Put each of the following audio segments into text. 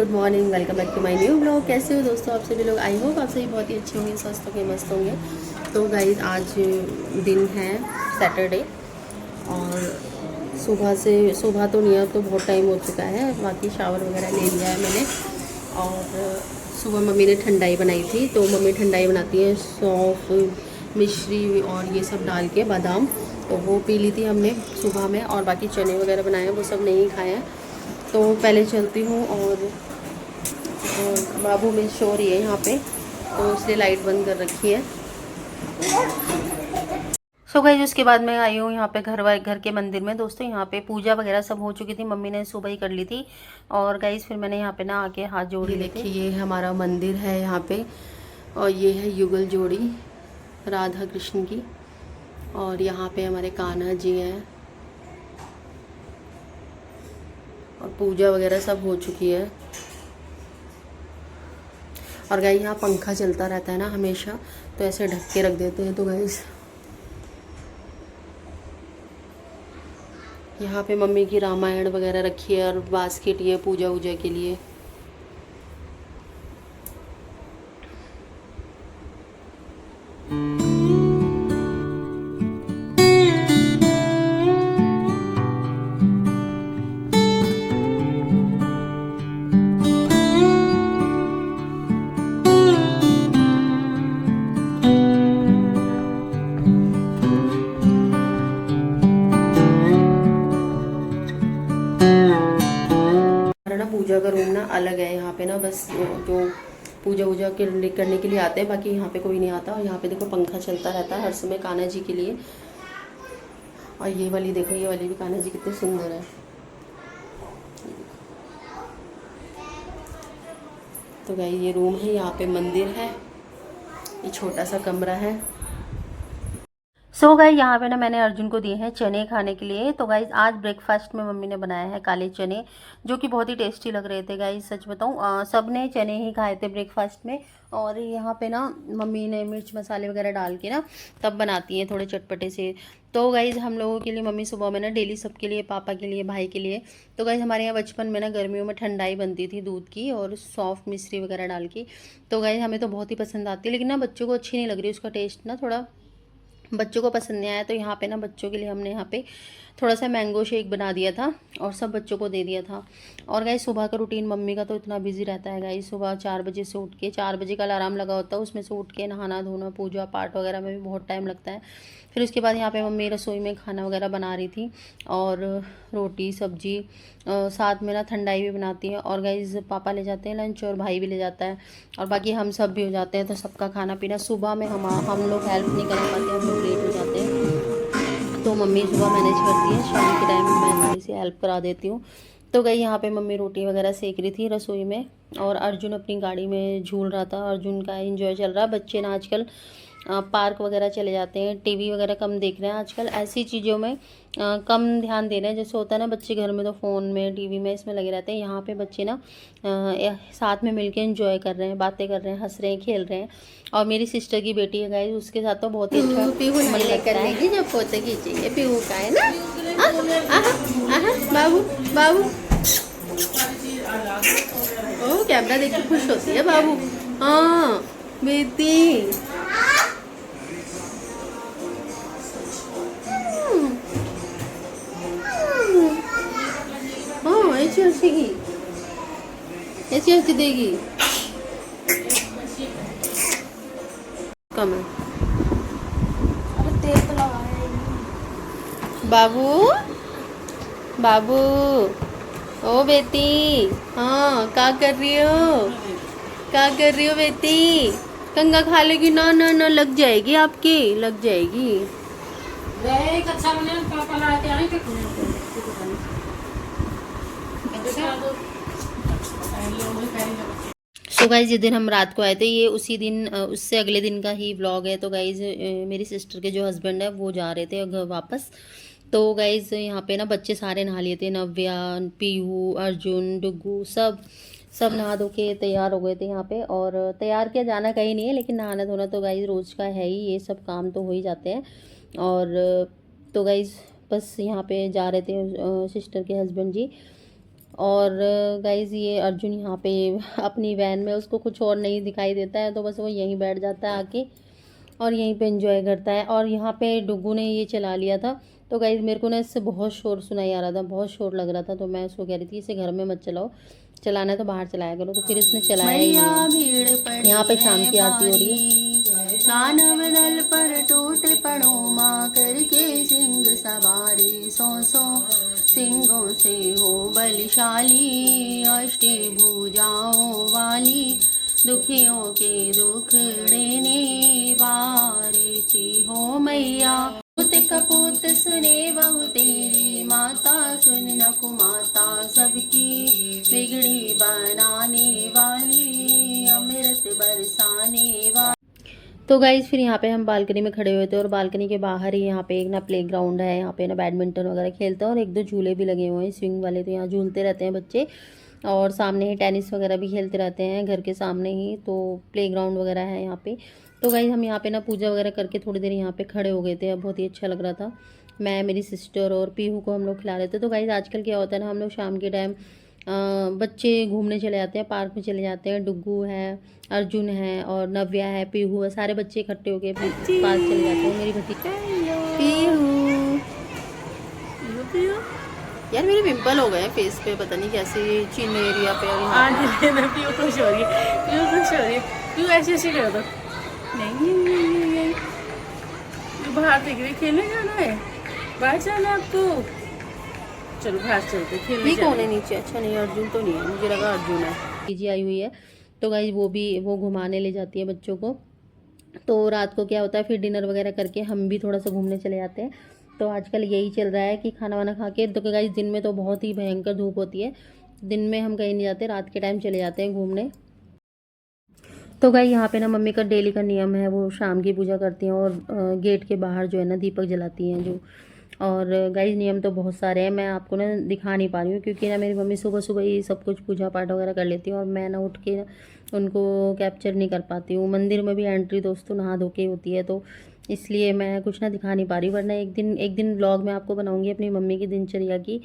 Good morning, welcome back to my new blog. कैसे हो दोस्तों आप सभी लोग? आई होप आप सभी बहुत ही अच्छे होंगे, स्वस्थ होंगे, मस्त होंगे। तो गाइज आज दिन है सैटरडे और सुबह तो नहीं है, तो बहुत टाइम हो चुका है। बाकी शावर वगैरह ले लिया है मैंने। और सुबह मम्मी ने ठंडाई बनाई थी, तो मम्मी ठंडाई बनाती है सौंफ, मिश्री और ये सब डाल के, बादाम, तो वो पी ली थी हमने सुबह में। और बाकी चने वगैरह बनाए हैं, वो सब नहीं खाए हैं। तो पहले चलती हूँ। और बाबू में शोर ही है यहाँ पे, तो इसलिए लाइट बंद कर रखी है। सो गाइस उसके बाद मैं आई हूँ यहाँ पे घर के मंदिर में। दोस्तों यहाँ पे पूजा वगैरह सब हो चुकी थी, मम्मी ने सुबह ही कर ली थी। और गाइस फिर मैंने यहाँ पे ना आके हाथ जोड़ लिए। देखिए ये हमारा मंदिर है यहाँ पे, और ये है युगल जोड़ी राधा कृष्ण की। और यहाँ पे हमारे कान्हा जी हैं, और पूजा वगैरह सब हो चुकी है। और गाइस यहाँ पंखा चलता रहता है ना हमेशा, तो ऐसे ढक के रख देते हैं। तो गाइस यहाँ पे मम्मी की रामायण वगैरह रखी है, और बास्केट ये पूजा वूजा के लिए। ना पूजा का रूम ना अलग है यहाँ पे ना, बस जो पूजा वूजा करने के लिए आते हैं, बाकी यहाँ पे कोई नहीं आता। और यहाँ पे देखो पंखा चलता रहता है हर समय कान्हा जी के लिए। और ये वाली देखो, ये वाली भी कान्हा जी कितने सुंदर है। तो गाइस ये रूम है, यहाँ पे मंदिर है, ये छोटा सा कमरा है। सो गाइस यहाँ पे ना मैंने अर्जुन को दिए हैं चने खाने के लिए। तो गाइस आज ब्रेकफास्ट में मम्मी ने बनाया है काले चने, जो कि बहुत ही टेस्टी लग रहे थे। गाइस सच बताऊँ सब ने चने ही खाए थे ब्रेकफास्ट में। और यहाँ पे ना मम्मी ने मिर्च मसाले वगैरह डाल के ना तब बनाती हैं थोड़े चटपटे से। तो गाइज़ हम लोगों के लिए मम्मी सुबह में ना डेली सबके लिए, पापा के लिए, भाई के लिए। तो गाइज़ हमारे यहाँ बचपन में ना गर्मियों में ठंडाई बनती थी दूध की और सौंफ मिश्री वगैरह डाल की। तो गाइज़ हमें तो बहुत ही पसंद आती है, लेकिन ना बच्चों को अच्छी नहीं लग रही, उसका टेस्ट ना थोड़ा बच्चों को पसंद नहीं आया। तो यहाँ पे ना बच्चों के लिए हमने यहाँ पे थोड़ा सा मैंगो शेक बना दिया था और सब बच्चों को दे दिया था। और गाइस सुबह का रूटीन मम्मी का तो इतना बिजी रहता है गाइस। सुबह 4 बजे से उठ के, 4 बजे का अलार्म लगा होता है, उसमें से उठ के नहाना धोना पूजा पाठ वगैरह में भी बहुत टाइम लगता है। फिर उसके बाद यहाँ पे मम्मी रसोई में खाना वगैरह बना रही थी, और रोटी सब्जी, साथ में ना ठंडाई भी बनाती है। और गाइस पापा ले जाते हैं लंच, और भाई भी ले जाता है, और बाकी हम सब भी हो जाते हैं। तो सबका खाना पीना सुबह में हम लोग हेल्प नहीं कर पाते, हम लोग लेट हो जाते हैं। तो मम्मी सुबह मैनेज करती है, शाम के टाइम मैं थोड़ी सी हेल्प करा देती हूँ। तो गई यहाँ पे मम्मी रोटी वगैरह सेक रही थी रसोई में, और अर्जुन अपनी गाड़ी में झूल रहा था। अर्जुन का एंजॉय चल रहा है। बच्चे ना आजकल पार्क वगैरह चले जाते हैं, टीवी वगैरह कम देख रहे हैं आजकल, ऐसी चीज़ों में कम ध्यान दे रहे हैं। जैसे होता है ना बच्चे घर में तो फ़ोन में, टीवी में, इसमें लगे रहते हैं। यहाँ पे बच्चे ना साथ में मिलके एंजॉय कर रहे हैं, बातें कर रहे हैं, हंस रहे हैं, खेल रहे हैं। और मेरी सिस्टर की बेटी है गाइस, उसके साथ तो बहुत ही अच्छा मन लगता है। जब फोटो खींचेंगे पीहू का है ना, बाबू बाबू, ओ कैमरा देख के खुश होती है बाबू। हाँ बेटी, हाँ ऐसी हंसेगी, ऐसी हंसी देगी। कम है बाबू, बाबू, ओ बेटी, हाँ क्या कर रही हो, क्या कर रही हो बेटी? कंगा खा लेगी ना, ना ना लग जाएगी, आपकी लग जाएगी। सो गाइज जिस दिन हम रात को आए थे, ये उसी दिन उससे अगले दिन का ही व्लॉग है। तो गाइज मेरी सिस्टर के जो हस्बैंड है वो जा रहे थे घर वापस। तो गाइज यहाँ पे ना बच्चे सारे नहा लिए थे, नव्या, पीहू, अर्जुन, डुग्गू, सब सब नहा धो के तैयार हो गए थे यहाँ पे। और तैयार किया जाना कहीं नहीं है, लेकिन नहाना धोना तो गाइज रोज़ का है ही, ये सब काम तो हो ही जाते हैं। और तो गाइज बस यहाँ पे जा रहे थे सिस्टर के हस्बैंड जी। और गाइज़ ये अर्जुन यहाँ पे अपनी वैन में, उसको कुछ और नहीं दिखाई देता है तो बस वो यहीं बैठ जाता है आके और यहीं पे एंजॉय करता है। और यहाँ पे डुग्गू ने ये चला लिया था, तो गाइज़ मेरे को ना इससे बहुत शोर सुनाई आ रहा था, बहुत शोर लग रहा था, तो मैं उसको कह रही थी इसे घर में मत चलाओ, चलाना है तो बाहर चलाया करो, तो फिर इसने चलाया ही नहीं। यहाँ पे शाम की आरती हो रही है। दानव दल पर टूट पड़ो माँ करके सिंह सवारी, सौ सौ सिंहों से हो बलशाली, अष्टे भुजाओं वाली, दुखियों के दुख देने वारी हो मैया। पुत कपूत सुने बहु तेरी माता, सुन न कुमाता सबकी बिगड़ी बनाने वाली, अमृत बरसाने वाली। तो गाइज़ फिर यहाँ पे हम बालकनी में खड़े हुए थे और बालकनी के बाहर ही यहाँ पे एक ना प्ले ग्राउंड है, यहाँ पे ना बैडमिंटन वगैरह खेलते हैं और एक दो झूले भी लगे हुए हैं स्विंग वाले, तो यहाँ झूलते रहते हैं बच्चे। और सामने ही टेनिस वगैरह भी खेलते रहते हैं घर के सामने ही, तो प्ले ग्राउंड वगैरह है यहाँ पे। तो गाइज़ हम यहाँ पे ना पूजा वगैरह करके थोड़ी देर यहाँ पे खड़े हो गए थे, बहुत ही अच्छा लग रहा था। मैं, मेरी सिस्टर और पीहू को हम लोग खिला रहे थे। तो गाइज़ आजकल क्या होता है ना, हम लोग शाम के टाइम बच्चे घूमने चले जाते हैं, पार्क में चले जाते हैं, डुग्गू है, अर्जुन है और नव्या है, पीहू है, सारे बच्चे इकट्ठे होके पार्क चले जाते हैं। मेरी भतीजी पीहू, यार मेरे पिंपल हो गए फेस पे, पता नहीं कैसे, चिन एरिया पे। आज पीहू खुश हो रही है, पीहू खुश हो रही है, पीहू ऐसे ऐसे कर दो, नहीं बाहर देख रही, खेलने जाना है, बाहर जाना आपको, चलो बाहर चलते खेलने। कौन है नीचे? अच्छा नहीं, अर्जुन तो नहीं है, मुझे लगा अर्जुन है। पीजी आई हुई है, तो गाइज वो घुमाने ले जाती है बच्चों को। तो रात को क्या होता है, फिर डिनर वगैरह करके हम भी थोड़ा सा घूमने चले जाते हैं। तो आजकल यही चल रहा है कि खाना वाना खा के, तो गाइज दिन में तो बहुत ही भयंकर धूप होती है, दिन में हम कहीं नहीं जाते, रात के टाइम चले जाते हैं घूमने। तो गाइज यहाँ पे ना मम्मी का डेली का नियम है, वो शाम की पूजा करती हैं और गेट के बाहर जो है ना दीपक जलाती हैं जो। और गाइज नियम तो बहुत सारे हैं, मैं आपको ना दिखा नहीं पा रही हूँ क्योंकि ना मेरी मम्मी सुबह सुबह ही सब कुछ पूजा पाठ वगैरह कर लेती है और मैं ना उठ के उनको कैप्चर नहीं कर पाती हूँ। मंदिर में भी एंट्री दोस्तों नहा धो के होती है, तो इसलिए मैं कुछ ना दिखा नहीं पा रही, वरना एक दिन व्लॉग में आपको बनाऊँगी अपनी मम्मी की दिनचर्या की,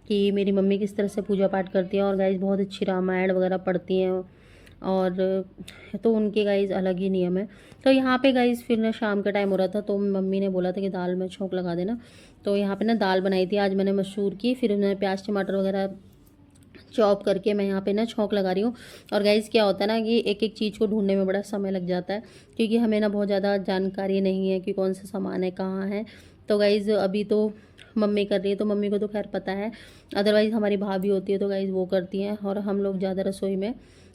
कि मेरी मम्मी किस तरह से पूजा पाठ करती है। और गाइज बहुत अच्छी रामायण वगैरह पढ़ती हैं, और तो उनके गाइज अलग ही नियम है। तो यहाँ पे गाइज फिर ना शाम का टाइम हो रहा था, तो मम्मी ने बोला था कि दाल में छौंक लगा देना, तो यहाँ पे ना दाल बनाई थी आज मैंने मसूर की, फिर मैंने प्याज टमाटर वगैरह चॉप करके मैं यहाँ पे ना छौंक लगा रही हूँ। और गाइज़ क्या होता है ना कि एक एक चीज़ को ढूंढने में बड़ा समय लग जाता है, क्योंकि हमें ना बहुत ज़्यादा जानकारी नहीं है कि कौन सा सामान है कहाँ है। तो गाइज़ अभी तो मम्मी कर रही है, तो मम्मी को तो खैर पता है, अदरवाइज़ हमारी भाभी होती है तो गाइज़ वो करती हैं, और हम लोग ज़्यादा रसोई में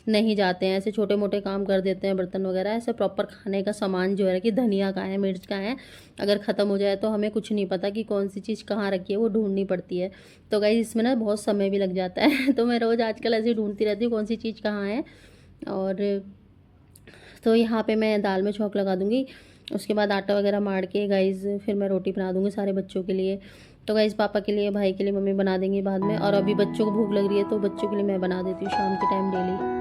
नहीं जाते हैं, ऐसे छोटे मोटे काम कर देते हैं, बर्तन वगैरह। ऐसे प्रॉपर खाने का सामान जो है कि धनिया का है, मिर्च का है, अगर ख़त्म हो जाए तो हमें कुछ नहीं पता कि कौन सी चीज़ कहाँ रखी है, वो ढूंढनी पड़ती है। तो गाइस इसमें ना बहुत समय भी लग जाता है तो मैं रोज़ आजकल ऐसे ही ढूंढती रहती हूँ कौन सी चीज़ कहाँ है। और तो यहाँ पे मैं दाल में छौंक लगा दूँगी, उसके बाद आटा वगैरह मार के गाइज़ फिर मैं रोटी बना दूँगी सारे बच्चों के लिए। तो गाइज़ पापा के लिए, भाई के लिए मम्मी बना देंगी बाद में, और अभी बच्चों को भूख लग रही है तो बच्चों के लिए मैं बना देती हूँ शाम के टाइम डेली।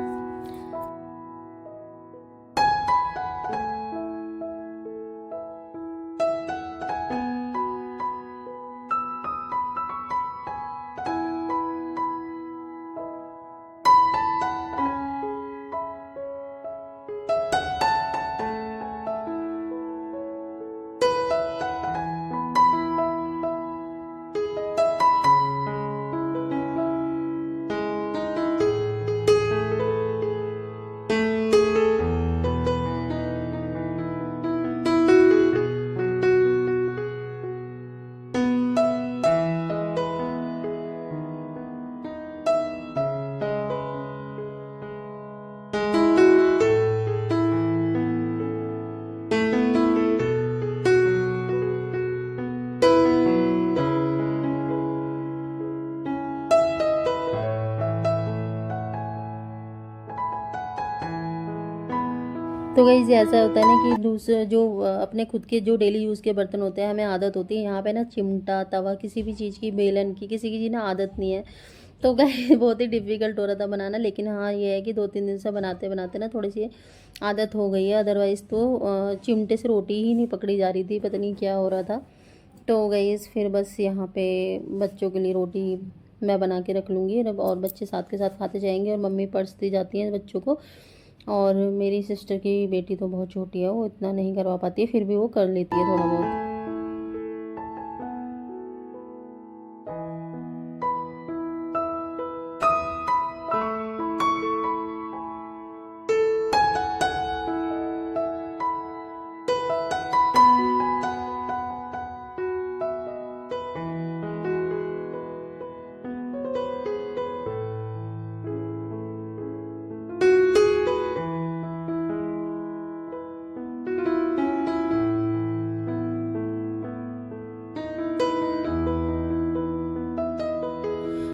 तो गाइस ऐसा होता है ना कि दूसरे जो अपने खुद के जो डेली यूज़ के बर्तन होते हैं, हमें आदत होती है, यहाँ पे ना चिमटा तवा किसी भी चीज़ की, बेलन की किसी की ना आदत नहीं है। तो गाइस बहुत ही डिफ़िकल्ट हो रहा था बनाना, लेकिन हाँ ये है कि 2-3 दिन से बनाते बनाते ना थोड़ी सी आदत हो गई है, अदरवाइज़ तो चिमटे से रोटी ही नहीं पकड़ी जा रही थी, पता नहीं क्या हो रहा था। तो गाइस फिर बस यहाँ पे बच्चों के लिए रोटी मैं बना के रख लूँगी और बच्चे साथ के साथ खाते जाएंगे। और मम्मी पर्स दी जाती हैं बच्चों को। और मेरी सिस्टर की बेटी तो बहुत छोटी है, वो इतना नहीं करवा पाती है, फिर भी वो कर लेती है थोड़ा बहुत।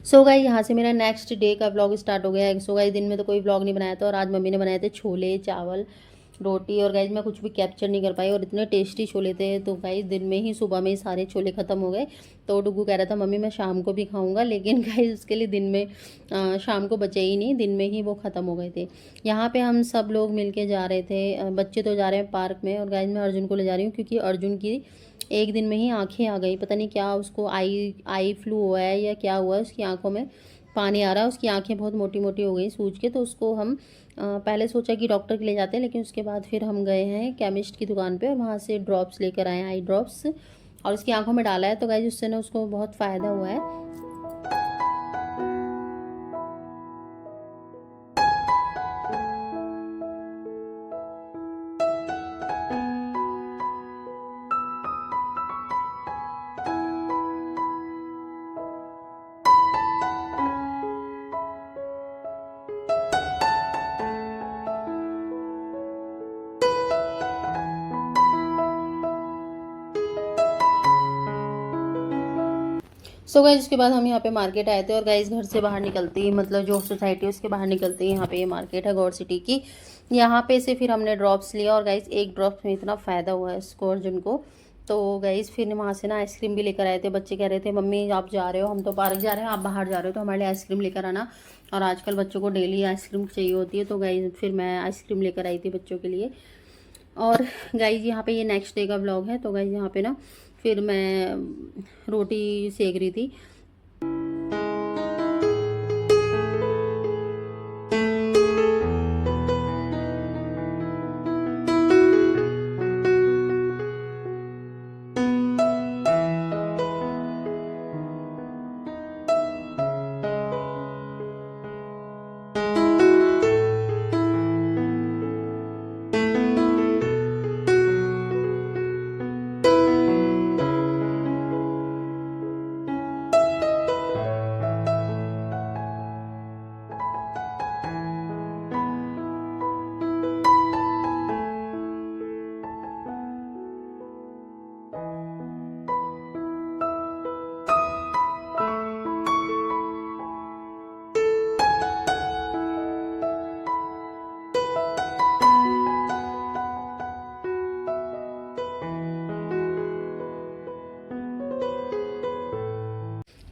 सो गाइस यहाँ से मेरा नेक्स्ट डे का व्लॉग स्टार्ट हो गया है। सो गाइस दिन में तो कोई व्लॉग नहीं बनाया था, और आज मम्मी ने बनाए थे छोले चावल रोटी। और गाइस मैं कुछ भी कैप्चर नहीं कर पाई, और इतने टेस्टी छोले थे। तो गाइस दिन में ही सुबह में ही सारे छोले ख़त्म हो गए। तो डुगू कह रहा था मम्मी मैं शाम को भी खाऊंगा, लेकिन गाइस उसके लिए दिन में शाम को बचे ही नहीं, दिन में ही वो ख़त्म हो गए थे। यहाँ पे हम सब लोग मिल के जा रहे थे। बच्चे तो जा रहे हैं पार्क में, और गाइस मैं अर्जुन को ले जा रही हूँ, क्योंकि अर्जुन की एक दिन में ही आंखें आ गई। पता नहीं क्या उसको आई फ्लू हुआ है या क्या हुआ है, उसकी आंखों में पानी आ रहा है। उसकी आंखें बहुत मोटी मोटी हो गई सूज के। तो उसको हम पहले सोचा कि डॉक्टर के ले जाते हैं, लेकिन उसके बाद फिर हम गए हैं केमिस्ट की दुकान पे, और वहाँ से ड्रॉप्स लेकर आए हैं, आई ड्रॉप्स, और उसकी आंखों में डाला है। तो गाइस उससे ना उसको बहुत फ़ायदा हुआ है। सो गाइस उसके बाद हम यहाँ पे मार्केट आए थे। और गाइस घर से बाहर निकलती ही, मतलब जो सोसाइटी है उसके बाहर निकलती ही यहाँ पे ये मार्केट है गौर सिटी की। यहाँ पे से फिर हमने ड्रॉप्स लिया, और गाइस एक ड्रॉप्स में इतना फ़ायदा हुआ है इसको अर्जुन को। तो गाइस फिर वहाँ से ना आइसक्रीम भी लेकर आए थे। बच्चे कह रहे थे मम्मी आप जा रहे हो, हम तो पार्क जा रहे हैं, आप बाहर जा रहे हो, तो हमारे लिए आइसक्रीम लेकर आना। और आजकल बच्चों को डेली आइसक्रीम चाहिए होती है। तो गाइस फिर मैं आइसक्रीम लेकर आई थी बच्चों के लिए। और गाइस यहाँ पे ये नेक्स्ट डे का व्लॉग है। तो गाइस यहाँ पे ना फिर मैं रोटी सेक रही थी।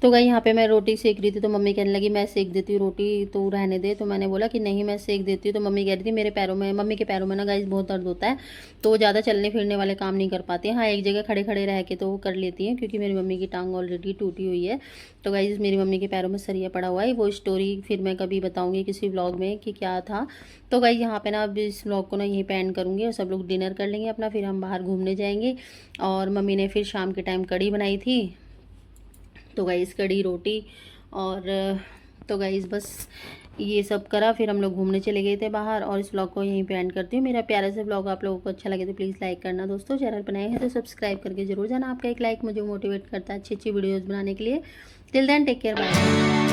तो गई यहाँ पे मैं रोटी सेक रही थी, तो मम्मी कहने लगी मैं सेक देती हूँ रोटी, तो रहने दे। तो मैंने बोला कि नहीं मैं सेक देती हूँ। तो मम्मी कह रही थी मेरे पैरों में, मम्मी के पैरों में ना गाइस बहुत दर्द होता है, तो वो ज़्यादा चलने फिरने वाले काम नहीं कर पाती हैं। हाँ एक जगह खड़े खड़े रह के तो वो कर लेती हैं, क्योंकि मेरी मम्मी की टांग ऑलरेडी टूटी हुई है। तो गाइस मेरी मम्मी के पैरों में सरिया पड़ा हुआ है। वो स्टोरी फिर मैं कभी बताऊँगी किसी व्लॉग में कि क्या था। तो गाइस यहाँ पे ना अब इस व्लॉग को ना यहीं पे एंड करूँगी, और सब लोग डिनर कर लेंगे अपना, फिर हम बाहर घूमने जाएंगे। और मम्मी ने फिर शाम के टाइम कढ़ी बनाई थी। तो गाइस कढ़ी रोटी, और तो गाइस बस ये सब करा, फिर हम लोग घूमने चले गए थे बाहर। और इस व्लॉग को यहीं पे एंड करती हूँ। मेरा प्यारा सा व्लॉग आप लोगों को अच्छा लगे तो प्लीज़ लाइक करना दोस्तों। चैनल पर नए हैं तो सब्सक्राइब करके जरूर जाना। आपका एक लाइक मुझे मोटिवेट करता है अच्छी अच्छी वीडियोज़ बनाने के लिए। Till then take care, bye.